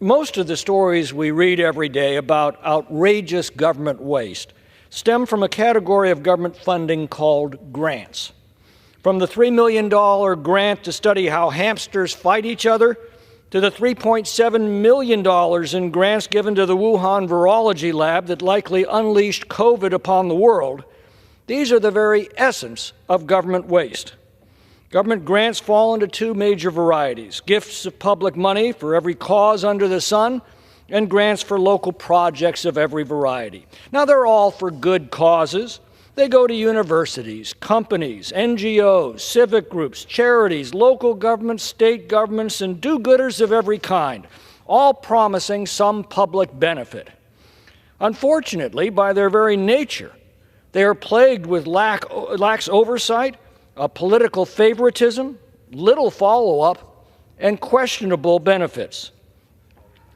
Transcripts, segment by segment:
Most of the stories we read every day about outrageous government waste stem from a category of government funding called grants. From the $3 million grant to study how hamsters fight each other, to the $3.7 million in grants given to the Wuhan virology lab that likely unleashed COVID upon the world, these are the very essence of government waste. Government grants fall into two major varieties: gifts of public money for every cause under the sun, and grants for local projects of every variety. Now, they're all for good causes. They go to universities, companies, NGOs, civic groups, charities, local governments, state governments, and do-gooders of every kind, all promising some public benefit. Unfortunately, by their very nature, they are plagued with lax oversight, political favoritism, little follow-up, and questionable benefits.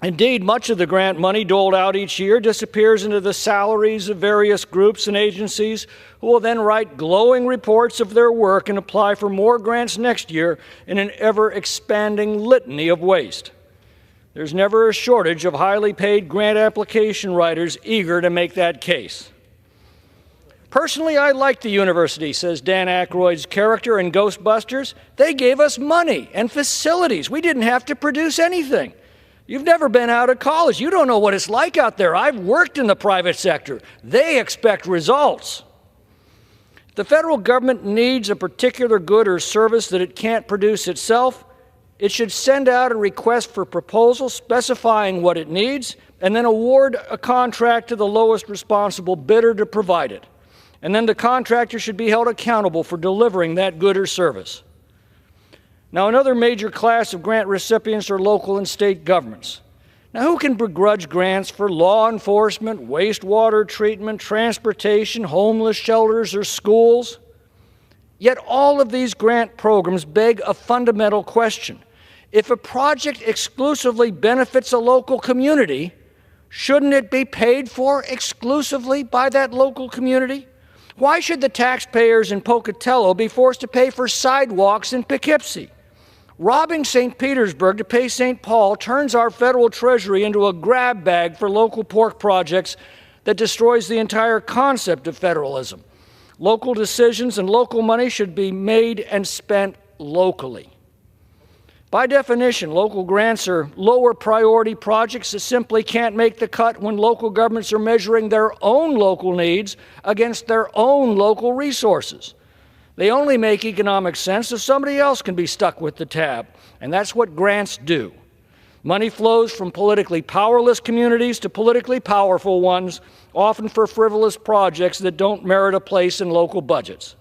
Indeed, much of the grant money doled out each year disappears into the salaries of various groups and agencies who will then write glowing reports of their work and apply for more grants next year in an ever-expanding litany of waste. There's never a shortage of highly paid grant application writers eager to make that case. Personally, I like the university, says Dan Aykroyd's character in Ghostbusters. They gave us money and facilities. We didn't have to produce anything. You've never been out of college. You don't know what it's like out there. I've worked in the private sector. They expect results. The federal government needs a particular good or service that it can't produce itself. It should send out a request for proposal specifying what it needs and then award a contract to the lowest responsible bidder to provide it. And then the contractor should be held accountable for delivering that good or service. Now, another major class of grant recipients are local and state governments. Now, who can begrudge grants for law enforcement, wastewater treatment, transportation, homeless shelters, or schools? Yet all of these grant programs beg a fundamental question. If a project exclusively benefits a local community, shouldn't it be paid for exclusively by that local community? Why should the taxpayers in Pocatello be forced to pay for sidewalks in Poughkeepsie? Robbing St. Petersburg to pay St. Paul turns our federal treasury into a grab bag for local pork projects that destroys the entire concept of federalism. Local decisions and local money should be made and spent locally. By definition, local grants are lower priority projects that simply can't make the cut when local governments are measuring their own local needs against their own local resources. They only make economic sense if somebody else can be stuck with the tab, and that's what grants do. Money flows from politically powerless communities to politically powerful ones, often for frivolous projects that don't merit a place in local budgets.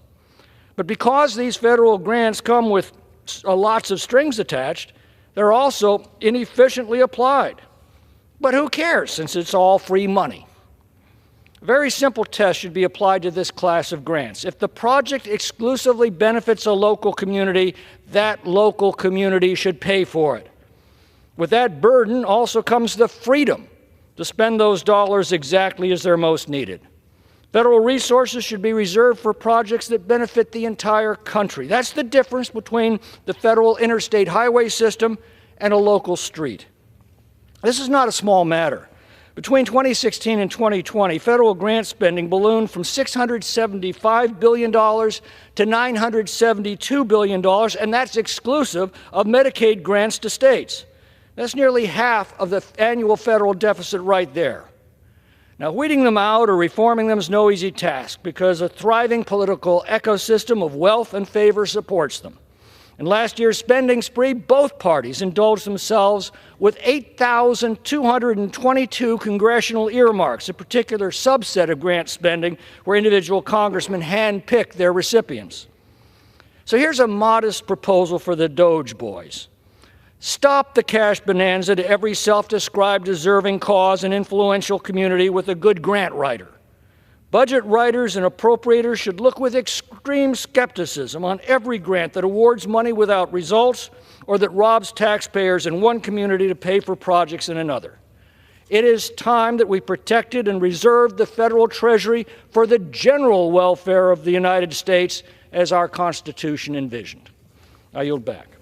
But because these federal grants come with lots of strings attached, they're also inefficiently applied. But who cares, since it's all free money? A very simple test should be applied to this class of grants. If the project exclusively benefits a local community, that local community should pay for it. With that burden also comes the freedom to spend those dollars exactly as they're most needed. Federal resources should be reserved for projects that benefit the entire country. That's the difference between the federal interstate highway system and a local street. This is not a small matter. Between 2016 and 2020, federal grant spending ballooned from $675 billion to $972 billion, and that's exclusive of Medicaid grants to states. That's nearly half of the annual federal deficit right there. Now, weeding them out or reforming them is no easy task because a thriving political ecosystem of wealth and favor supports them. In last year's spending spree, both parties indulged themselves with 8,222 congressional earmarks, a particular subset of grant spending where individual congressmen hand-pick their recipients. So here's a modest proposal for the Doge boys. Stop the cash bonanza to every self-described deserving cause and influential community with a good grant writer. Budget writers and appropriators should look with extreme skepticism on every grant that awards money without results or that robs taxpayers in one community to pay for projects in another. It is time that we protected and reserved the federal treasury for the general welfare of the United States as our Constitution envisioned. I yield back.